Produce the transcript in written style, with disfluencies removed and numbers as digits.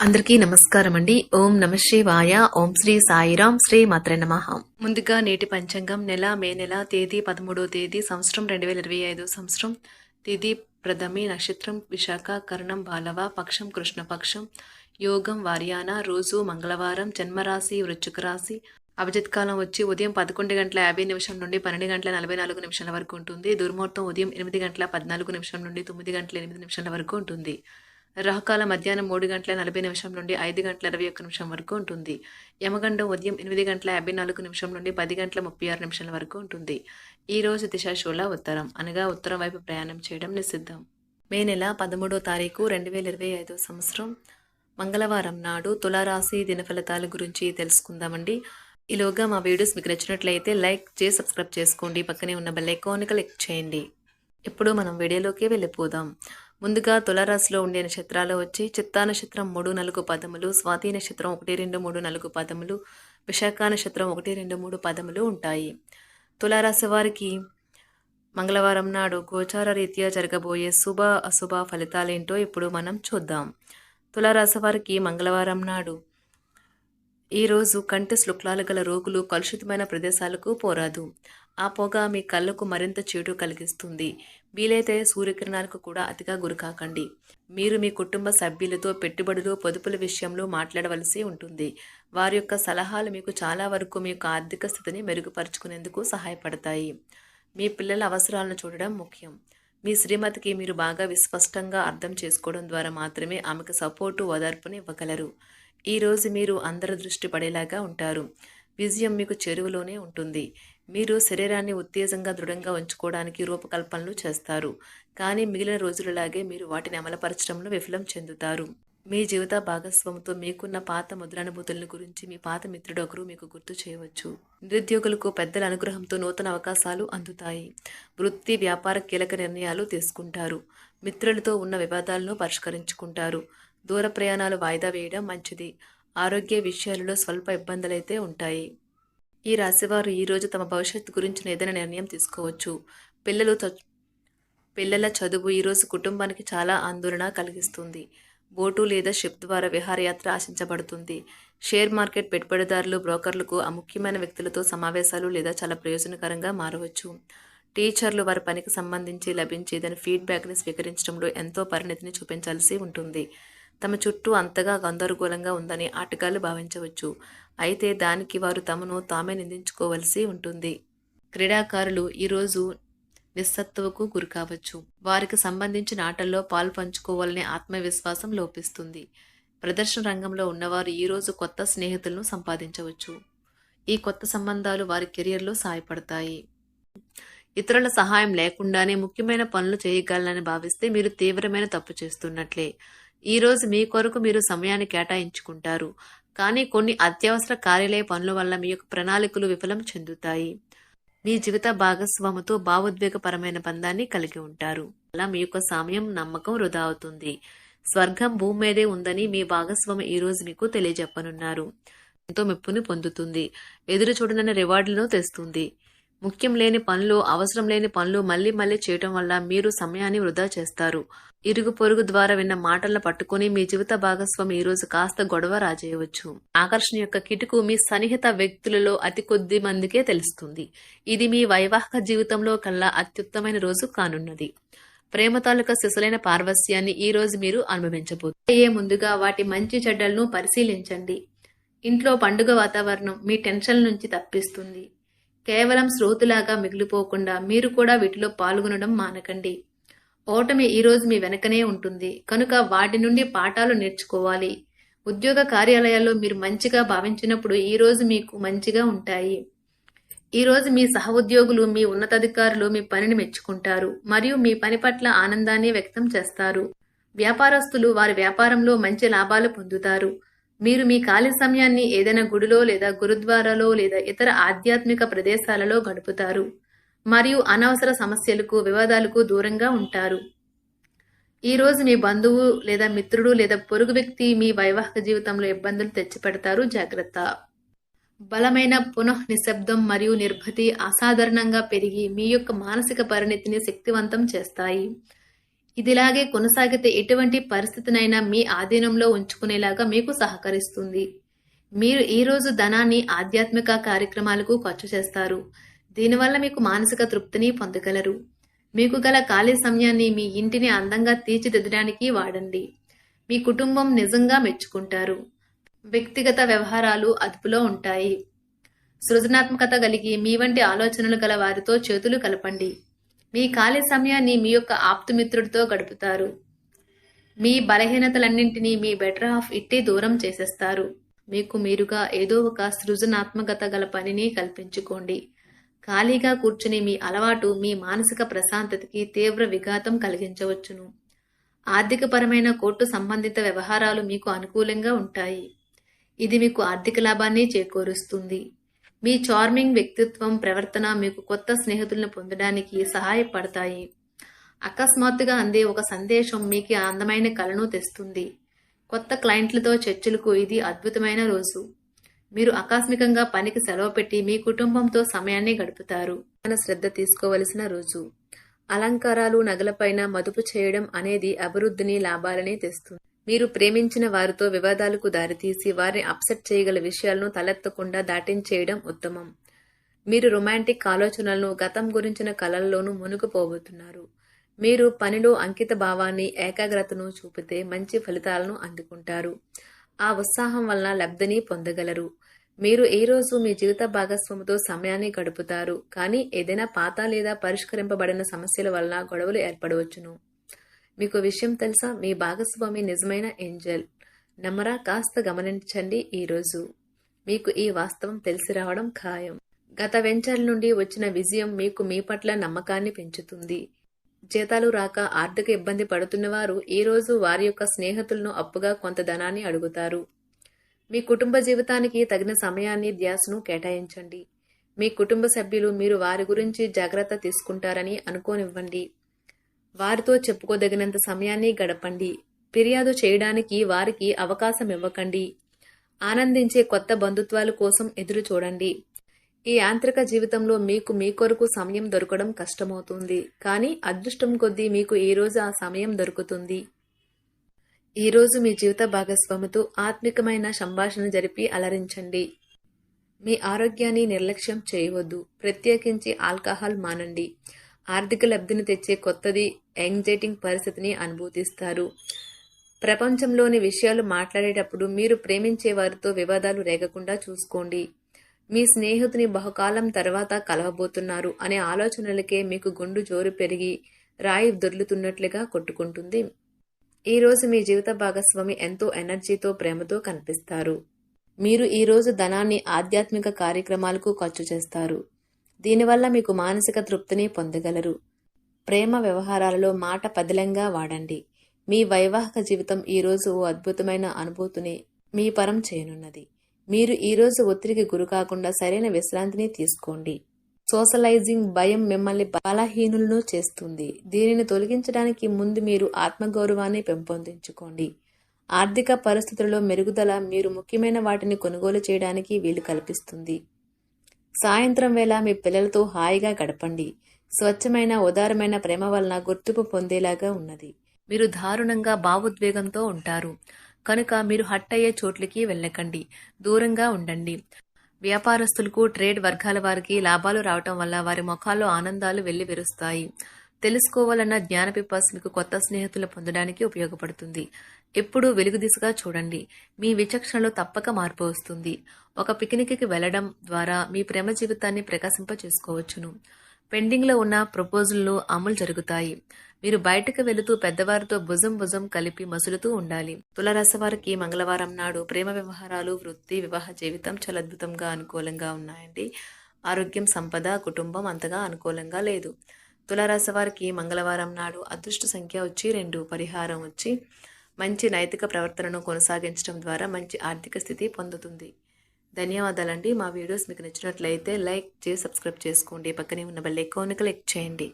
అందరికీ నమస్కారం అండి. ఓం నమ శివాయ. ఓం శ్రీ సాయిరాం. శ్రీ మాత్రే నమః. ముందుగా నేటి పంచాంగం మే నెల తేదీ 13వ తేదీ సంవత్సరం 2025 సంవత్సరం. తిథి ప్రథమి, నక్షత్రం విశాఖ, కరణం బాలవ, పక్షం కృష్ణపక్షం, యోగం వార్యాన, రోజు మంగళవారం, జన్మరాశి వృశ్చిక రాశి. అభిజిత్ కాలం వచ్చి ఉదయం 11:50 నుండి 12:44 వరకు ఉంటుంది. దుర్ముహూర్తం ఉదయం 8:14 నుండి 9:08 వరకు ఉంటుంది. రాహుకాలం మధ్యాహ్నం 3:40 నుండి 5:21 వరకు ఉంటుంది. యమగండం ఉదయం 8:54 నుండి 10:36 వరకు ఉంటుంది. ఈ రోజు దిశాశూల ఉత్తరం, అనగా ఉత్తరం వైపు ప్రయాణం చేయడం నిషిద్ధం. మే నెల 13వ తారీఖు 2025 సంవత్సరం మంగళవారం నాడు తులారాశి దినఫలితాల గురించి తెలుసుకుందామండి. ఈలోగా మా వీడియోస్ మీకు నచ్చినట్లయితే లైక్ చేసి సబ్స్క్రైబ్ చేసుకోండి. పక్కనే ఉన్న బెల్ ఐకాన్ క్లిక్ చేయండి. ఇప్పుడు మనం వీడియోలోకి వెళ్ళిపోదాం. ముందుగా తులారాశిలో ఉండే నక్షత్రాలు వచ్చి చిత్తా నక్షత్రం 3, 4 పదములు, స్వాతి నక్షత్రం 1, 2, 3, 4 పదములు, విశాఖ నక్షత్రం 1, 2, 3 పదములు ఉంటాయి. తులారాశి వారికి మంగళవారం నాడు గోచార రీత్యా జరగబోయే శుభ అశుభ ఫలితాలేంటో ఇప్పుడు మనం చూద్దాం. తులారాశి వారికి మంగళవారం నాడు ఈరోజు కంటి శుక్లాలు గల రోగులు కలుషితమైన ప్రదేశాలకు పోరాదు. ఆ పొగ మీ కళ్ళకు మరింత చేటు కలిగిస్తుంది. వీలైతే సూర్యకిరణాలకు కూడా అతిగా గురికాకండి. మీరు మీ కుటుంబ సభ్యులతో పెట్టుబడులు, పొదుపుల విషయంలో మాట్లాడవలసి ఉంటుంది. వారి యొక్క సలహాలు మీకు చాలా వరకు మీ యొక్క ఆర్థిక స్థితిని మెరుగుపరుచుకునేందుకు సహాయపడతాయి. మీ పిల్లల అవసరాలను చూడడం ముఖ్యం. మీ శ్రీమతికి మీరు బాగా విస్పష్టంగా అర్థం చేసుకోవడం ద్వారా మాత్రమే ఆమెకు సపోర్టు, ఓదార్పుని ఇవ్వగలరు. ఈరోజు మీరు అందరి దృష్టి పడేలాగా ఉంటారు. విజయం మీకు చెరువులోనే ఉంటుంది. మీరు శరీరాన్ని ఉత్తేజంగా దృఢంగా ఉంచుకోవడానికి రూపకల్పనలు చేస్తారు. కానీ మిగిలిన రోజులలాగే మీరు వాటిని అమలుపరచడంలో విఫలం చెందుతారు. మీ జీవిత భాగస్వామితో మీకున్న పాత మధురానుభూతుల గురించి మీ పాత మిత్రుడు ఒకరు మీకు గుర్తు చేయవచ్చు. నిరుద్యోగులకు పెద్దల అనుగ్రహంతో నూతన అవకాశాలు అందుతాయి. వృత్తి, వ్యాపార కీలక నిర్ణయాలు తీసుకుంటారు. మిత్రులతో ఉన్న వివాదాలను పరిష్కరించుకుంటారు. దూర ప్రయాణాలు వాయిదా వేయడం మంచిది. ఆరోగ్య విషయాలలో స్వల్ప ఇబ్బందులైతే ఉంటాయి. ఈ రాశివారు ఈరోజు తమ భవిష్యత్తు గురించిన ఏదైనా నిర్ణయం తీసుకోవచ్చు. పిల్లల చదువు ఈరోజు కుటుంబానికి చాలా ఆందోళన కలిగిస్తుంది. బోటు లేదా షిప్ ద్వారా విహారయాత్ర ఆశించబడుతుంది. షేర్ మార్కెట్ పెట్టుబడిదారులు, బ్రోకర్లకు ముఖ్యమైన వ్యక్తులతో సమావేశాలు లేదా చాలా ప్రయోజనకరంగా మారవచ్చు. టీచర్లు వారి పనికి సంబంధించి లభించే దాని ఫీడ్బ్యాక్ని స్వీకరించడంలో ఎంతో పరిణతిని చూపించాల్సి ఉంటుంది. తమ చుట్టూ అంతగా గందరగోళంగా ఉందని ఆటగాళ్లు భావించవచ్చు. అయితే దానికి వారు తమను తామే నిందించుకోవలసి ఉంటుంది. క్రీడాకారులు ఈరోజు నిస్సత్తువకు గురికావచ్చు. వారికి సంబంధించిన ఆటల్లో పాలు పంచుకోవాలనే ఆత్మవిశ్వాసం లోపిస్తుంది. ప్రదర్శన రంగంలో ఉన్నవారు ఈరోజు కొత్త స్నేహితులను సంపాదించవచ్చు. ఈ కొత్త సంబంధాలు వారి కెరియర్లో సహాయపడతాయి. ఇతరుల సహాయం లేకుండానే ముఖ్యమైన పనులు చేయగలనని భావిస్తే మీరు తీవ్రమైన తప్పు చేస్తున్నట్లే. ఈరోజు మీ కొరకు మీరు సమయాన్ని కేటాయించుకుంటారు. కానీ కొన్ని అత్యవసర కార్యాలయ పనుల వల్ల మీ యొక్క ప్రణాళికలు విఫలం చెందుతాయి. మీ జీవిత భాగస్వామితో భావోద్వేగపరమైన బంధాన్ని కలిగి ఉంటారు. అలా మీ యొక్క సమయం, నమ్మకం వృధా అవుతుంది. స్వర్గం భూమి మీదే ఉందని మీ భాగస్వామి ఈరోజు మీకు తెలియజెప్పనున్నారు. ఎంతో మెప్పుని పొందుతుంది. ఎదురు చూడనన్న రివార్డులను తెస్తుంది. ముఖ్యం లేని పనులు, అవసరం లేని పనులు మళ్లీ చేయటం వల్ల మీరు సమయాన్ని వృధా చేస్తారు. ఇరుగు పొరుగు ద్వారా విన్న మాటలను పట్టుకుని మీ జీవిత భాగస్వామి ఈరోజు కాస్త గొడవ రాజేయవచ్చు. ఆకర్షణ యొక్క కిటుకు మీ సన్నిహిత వ్యక్తులలో అతి కొద్ది మందికే తెలుస్తుంది. ఇది మీ వైవాహిక జీవితంలో కల్లా అత్యుత్తమైన రోజు కానున్నది. ప్రేమ తాలూకా శిశులైన పార్వస్యాన్ని ఈ రోజు మీరు అనుభవించబోతున్నారు. ముందుగా వాటి మంచి చెడ్డలను పరిశీలించండి. ఇంట్లో పండుగ వాతావరణం మీ టెన్షన్ నుంచి తప్పిస్తుంది. కేవలం శ్రోతులాగా మిగిలిపోకుండా మీరు కూడా వీటిలో పాల్గొనడం మానకండి. ఓటమి ఈరోజు మీ వెనకనే ఉంటుంది కనుక వాటి నుండి పాఠాలు నేర్చుకోవాలి. ఉద్యోగ కార్యాలయాల్లో మీరు మంచిగా భావించినప్పుడు ఈరోజు మీకు మంచిగా ఉంటాయి. ఈరోజు మీ సహోద్యోగులు, మీ ఉన్నతాధికారులు మీ పనిని మెచ్చుకుంటారు మరియు మీ పని పట్ల ఆనందాన్ని వ్యక్తం చేస్తారు. వ్యాపారస్తులు వారి వ్యాపారంలో మంచి లాభాలు పొందుతారు. మీరు మీ ఖాళీ సమయాన్ని ఏదైనా గుడిలో లేదా గురుద్వారాలో లేదా ఇతర ఆధ్యాత్మిక ప్రదేశాలలో గడుపుతారు మరియు అనవసర సమస్యలకు, వివాదాలకు దూరంగా ఉంటారు. ఈరోజు మీ బంధువు లేదా మిత్రుడు లేదా పొరుగు వ్యక్తి మీ వైవాహిక జీవితంలో ఇబ్బందులు తెచ్చిపెడతారు. జాగ్రత్త. బలమైన నిశ్శబ్దం మరియు నిర్భతి అసాధారణంగా పెరిగి మీ యొక్క మానసిక పరిణతిని శక్తివంతం చేస్తాయి. ఇదిలాగే కొనసాగితే ఎటువంటి పరిస్థితినైనా మీ ఆధీనంలో ఉంచుకునేలాగా మీకు సహకరిస్తుంది. మీరు ఈరోజు ధనాన్ని ఆధ్యాత్మిక కార్యక్రమాలకు ఖర్చు చేస్తారు. దీనివల్ల మీకు మానసిక తృప్తిని పొందగలరు. మీకు గల ఖాళీ సమయాన్ని మీ ఇంటిని అందంగా తీర్చిదిద్దడానికి వాడండి. మీ కుటుంబం నిజంగా మెచ్చుకుంటారు. వ్యక్తిగత వ్యవహారాలు అదుపులో ఉంటాయి. సృజనాత్మకత కలిగి మీ వంటి ఆలోచనలు గల వారితో చేతులు కలపండి. మీ ఖాళీ సమయాన్ని మీ యొక్క ఆప్తుమిత్రుడితో గడుపుతారు. మీ బలహీనతలన్నింటినీ మీ బెటర్ హాఫ్ ఇట్టే దూరం చేసేస్తారు. మీకు మీరుగా ఏదో ఒక సృజనాత్మకత గల పనిని కల్పించుకోండి. ఖాళీగా కూర్చుని మీ అలవాటు మీ మానసిక ప్రశాంతతకి తీవ్ర విఘాతం కలిగించవచ్చును. ఆర్థికపరమైన కోర్టు సంబంధిత వ్యవహారాలు మీకు అనుకూలంగా ఉంటాయి. ఇది మీకు ఆర్థిక లాభాన్ని చేకూరుస్తుంది. మీ చార్మింగ్ వ్యక్తిత్వం, ప్రవర్తన మీకు కొత్త స్నేహితులను పొందడానికి సహాయపడతాయి. అకస్మాత్తుగా అందే ఒక సందేశం మీకు అందమైన కలను తెస్తుంది. కొత్త క్లయింట్లతో చర్చలకు ఇది అద్భుతమైన రోజు. మీరు ఆకస్మికంగా పనికి సెలవు పెట్టి మీ కుటుంబంతో సమయాన్ని గడుపుతారు. శ్రద్ధ తీసుకోవలసిన రోజు. అలంకారాలు, నగలపైన మదుపు చేయడం అనేది అభివృద్ధిని, లాభాలని తెస్తుంది. మీరు ప్రేమించిన వారితో వివాదాలకు దారితీసి వారిని అప్సెట్ చేయగల విషయాలను తలెత్తకుండా దాటించేయడం ఉత్తమం. మీరు రొమాంటిక్ ఆలోచనలను, గతం గురించిన కలల్లోనూ మునిగిపోబోతున్నారు. మీరు పనిలో అంకిత భావాన్ని, ఏకాగ్రతను చూపితే మంచి ఫలితాలను అందుకుంటారు. ఆ ఉత్సాహం వలన లబ్ధిని పొందగలరు. మీరు ఏ రోజు మీ జీవిత భాగస్వామితో సమయాన్ని గడుపుతారు. కానీ ఏదైనా పాత లేదా పరిష్కరింపబడిన సమస్యల వలన గొడవలు ఏర్పడవచ్చును. మీకు విషయం తెలుసా? మీ భాగస్వామి నిజమైన ఏంజల్. నమ్మరా? కాస్త గమనించండి. ఈరోజు మీకు ఈ వాస్తవం తెలిసి రావడం ఖాయం. గత వెంచర్ల నుండి వచ్చిన విజయం మీకు మీ పట్ల నమ్మకాన్ని పెంచుతుంది. జీతాలు రాక ఆర్థిక ఇబ్బంది పడుతున్నవారు ఈ రోజు వారి యొక్క స్నేహితులను అప్పుగా కొంత ధనాన్ని అడుగుతారు. మీ కుటుంబ జీవితానికి తగిన సమయాన్ని, ధ్యాసను కేటాయించండి. మీ కుటుంబ సభ్యులు మీరు వారి గురించి జాగ్రత్త తీసుకుంటారని అనుకోనివ్వండి. వారితో చెప్పుకోదగినంత సమయాన్ని గడపండి. ఫిర్యాదు చేయడానికి వారికి అవకాశం ఇవ్వకండి. ఆనందించే కొత్త బంధుత్వాల కోసం ఎదురు చూడండి. ఈ యాంత్రిక జీవితంలో మీకు మీ కొరకు సమయం దొరకడం కష్టమవుతుంది. కానీ అదృష్టం కొద్దీ మీకు ఈ రోజు ఆ సమయం దొరుకుతుంది. ఈ రోజు మీ జీవిత భాగస్వామితో ఆత్మికమైన సంభాషణ జరిపి అలరించండి. మీ ఆరోగ్యాన్ని నిర్లక్ష్యం చేయవద్దు. ప్రత్యేకించి ఆల్కహాల్ మానండి. ఆర్థిక లబ్ధిని తెచ్చే కొత్తది, యాంగ్జైటింగ్ పరిస్థితిని అనుభూతిస్తారు. ప్రపంచంలోని విషయాలు మాట్లాడేటప్పుడు మీరు ప్రేమించే వారితో వివాదాలు రేగకుండా చూసుకోండి. మీ స్నేహితుని బహుకాలం తర్వాత కలవబోతున్నారు అనే ఆలోచనలకే మీకు గుండు జోరు పెరిగి రాయి దొర్లుతున్నట్లుగా కొట్టుకుంటుంది. ఈ రోజు మీ జీవిత భాగస్వామి ఎంతో ఎనర్జీతో, ప్రేమతో కనిపిస్తారు. మీరు ఈ రోజు ధనాన్ని ఆధ్యాత్మిక కార్యక్రమాలకు ఖర్చు చేస్తారు. దీనివల్ల మీకు మానసిక తృప్తిని పొందగలరు. ప్రేమ వ్యవహారాలలో మాట పదిలంగా వాడండి. మీ వైవాహిక జీవితం ఈ రోజు ఓ అద్భుతమైన అనుభూతిని మీ పరం చేయనున్నది. మీరు ఈ రోజు ఒత్తిడికి గురి కాకుండా సరైన విశ్రాంతిని తీసుకోండి. సోషలైజింగ్ భయం మిమ్మల్ని బలహీనులను చేస్తుంది. దీనిని తొలగించడానికి ముందు మీరు ఆత్మగౌరవాన్ని పెంపొందించుకోండి. ఆర్థిక పరిస్థితుల్లో మెరుగుదల మీరు ముఖ్యమైన వాటిని కొనుగోలు చేయడానికి వీలు కల్పిస్తుంది. సాయంత్రం వేళ మీ పిల్లలతో హాయిగా గడపండి. స్వచ్ఛమైన, ఉదారమైన ప్రేమ వలన గుర్తింపు పొందేలాగా ఉన్నది. మీరు దారుణంగా భావోద్వేగంతో ఉంటారు కనుక మీరు హట్ అయ్యే చోట్లకి వెళ్ళకండి. దూరంగా ఉండండి. వ్యాపారస్తులకు, ట్రేడ్ వర్గాల వారికి లాభాలు రావటం వల్ల వారి ముఖాల్లో ఆనందాలు వెల్లివిరుస్తాయి. తెలుసుకోవాలన్న జ్ఞాన పిపాస మీకు కొత్త స్నేహితులు పొందడానికి ఉపయోగపడుతుంది. ఎప్పుడూ వెలుగు దిశగా చూడండి. మీ విచక్షణలో తప్పక మార్పు వస్తుంది. ఒక పిక్నిక్కి వెళ్లడం ద్వారా మీ ప్రేమ జీవితాన్ని ప్రకాశింప చేసుకోవచ్చును. పెండింగ్లో ఉన్న ప్రపోజల్లు అమలు జరుగుతాయి. మీరు బయటకు వెళుతూ పెద్దవారితో భుజం కలిపి మసులుతూ ఉండాలి. తులారాశి వారికి మంగళవారం నాడు ప్రేమ వ్యవహారాలు, వృత్తి, వివాహ జీవితం చాలా అద్భుతంగా అనుకూలంగా ఉన్నాయండి. ఆరోగ్యం, సంపద, కుటుంబం అంతగా అనుకూలంగా లేదు. తులారాశి వారికి మంగళవారం నాడు అదృష్ట సంఖ్య వచ్చి 2, పరిహారం వచ్చి మంచి నైతిక ప్రవర్తనను కొనసాగించడం ద్వారా మంచి ఆర్థిక స్థితి పొందుతుంది. ధన్యవాదాలండి. మా వీడియోస్ మీకు నచ్చినట్లయితే లైక్ చేసి సబ్స్క్రైబ్ చేసుకోండి. పక్కనే ఉన్న బెల్ ఐకాన్ క్లిక్ చేయండి.